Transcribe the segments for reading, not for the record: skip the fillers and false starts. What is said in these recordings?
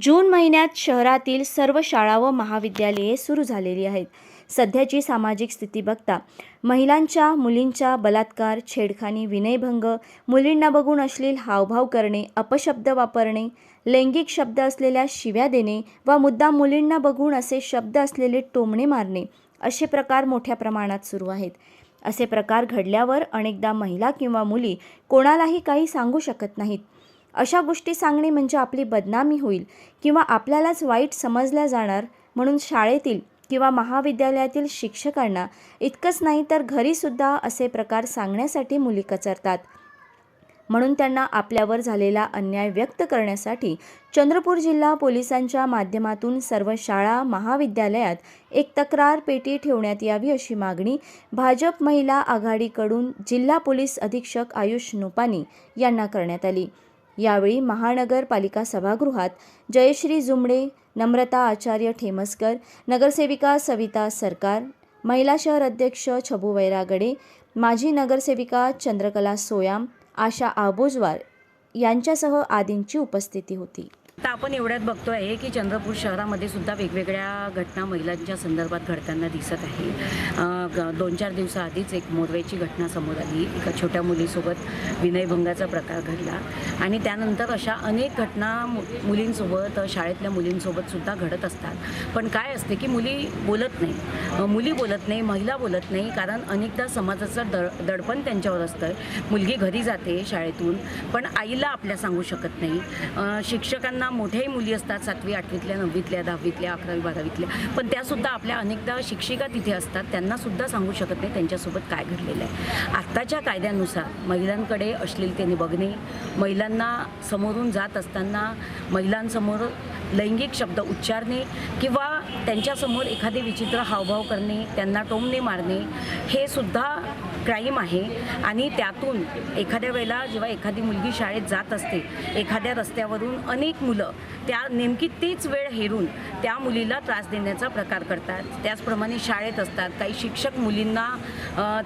जून महिन्यात शहरातील सर्व शाळा व महाविद्यालये सुरू झालेली आहेत. सध्याची सामाजिक स्थिती बघता महिलांच्या, मुलींच्या बलात्कार, छेडखानी, विनयभंग, मुलींना बघून अश्लील हावभाव करणे, अपशब्द वापरणे, लैंगिक शब्द असलेल्या शिव्या देणे व मुद्दाम मुलींना बघून असे शब्द असलेले टोमणे मारणे असे प्रकार मोठ्या प्रमाणात सुरू आहेत. असे प्रकार घडल्यावर अनेकदा महिला किंवा मुली कोणालाही काही सांगू शकत नाहीत. अशा गोष्टी सांगणे म्हणजे आपली बदनामी होईल किंवा आपल्यालाच वाईट समजल्या जाणार, म्हणून शाळेतील किंवा महाविद्यालयातील शिक्षकांना इतकंच नाही तर घरीसुद्धा असे प्रकार सांगण्यासाठी मुली कचरतात. म्हणून त्यांना आपल्यावर झालेला अन्याय व्यक्त करण्यासाठी चंद्रपूर जिल्हा पोलिसांच्या माध्यमातून सर्व शाळा महाविद्यालयात एक तक्रार पेटी ठेवण्यात यावी अशी मागणी भाजप महिला आघाडीकडून जिल्हा पोलीस अधीक्षक आयुष नोपानी यांना करण्यात आली. यावेळी महानगरपालिका सभागृहात जयश्री जुमडे, नम्रता आचार्य ठेमसकर, नगरसेविका सविता सरकार, महिला शहर अध्यक्ष छबू वैरागडे, माजी नगरसेविका चंद्रकला सोयाम, आशा आबोजवार यांच्यासह आदींची उपस्थिती होती. आता आपण एवढ्यात बघतो आहे की चंद्रपूर शहरामध्ये सुद्धा वेगवेगळ्या घटना महिलांच्या संदर्भात घडताना दिसत आहे. 2-4 दिवसाआधीच एक मोरवेची घटना समोर आली. एका छोट्या मुलीसोबत विनयभंगाचा प्रकार घडला आणि त्यानंतर अशा अनेक घटना मुलींसोबत, शाळेतल्या मुलींसोबत सुद्धा घडत असतात. पण काय असते की मुली बोलत नाही, महिला बोलत नाही, कारण अनेकदा समाजाचं दडपण त्यांच्यावर असतं. मुलगी घरी जाते शाळेतून, पण आईला आपल्या सांगू शकत नाही. शिक्षकांना मोठ्याही मुली असतात, 7वी 8वीतल्या, 9वीतल्या, 10वीतल्या, 11वी 12वीतल्या, पण त्यासुद्धा आपल्या अनेकदा शिक्षिका तिथे असतात, त्यांनासुद्धा सांगू शकत नाही त्यांच्यासोबत काय घडलेलं आहे. आत्ताच्या कायद्यानुसार महिलांकडे अश्लीलतेने बघणे, महिलांना समोरून जात असताना महिलांसमोर लैंगिक शब्द उच्चारणे किंवा त्यांच्यासमोर एखादे विचित्र हावभाव करणे, त्यांना टोमणे मारणे हे सुद्धा क्राईम आहे. आणि त्यातून एखाद्या वेळेला जेव्हा एखादी मुलगी शाळेत जात असते, एखाद्या रस्त्यावरून अनेक मुलं त्या नेमकी तीच वेळ हेरून त्या मुलीला त्रास देण्याचा प्रकार करतात. त्याचप्रमाणे शाळेत असतात काही शिक्षक मुलींना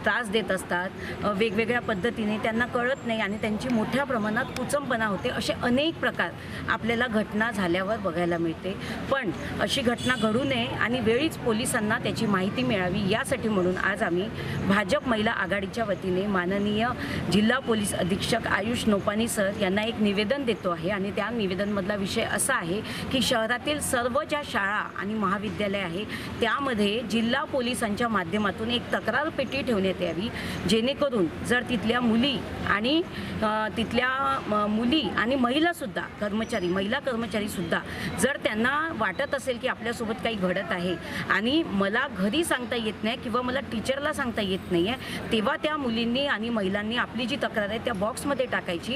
त्रास देत असतात वेगवेगळ्या पद्धतीने, त्यांना कळत नाही आणि त्यांची मोठ्या प्रमाणात कुचंबना होते. असे अनेक प्रकार आपल्याला घटना झाल्यावर बघायला मिळते. पण अशी घटना घडू नये आणि वेळीच पोलिसांना त्याची माहिती मिळावी यासाठी म्हणून आज आम्ही भाजप महिला आघाडीच्या वतीने माननीय जिल्हा पोलीस अधीक्षक आयुष नोपानी सर यांना एक निवेदन देतो आहे. आणि त्या निवेदनमधला विषय असा आहे की शहरातील सर्व ज्या शाळा आणि महाविद्यालय आहे त्यामध्ये जिल्हा पोलिसांच्या माध्यमातून एक तक्रार पेटी ठेवण्यात यावी, जेणेकरून जर तिथल्या मुली आणि महिला कर्मचारीसुद्धा जर त्यांना वाटत असेल की आपल्यासोबत काही घडत आहे आणि मला घरी सांगता येत नाही किंवा मला टीचरला सांगता येत नाही आहे, तेव्हा त्या मुलींनी आणि महिलांनी आपली जी तक्रार आहे त्या बॉक्समध्ये टाकायची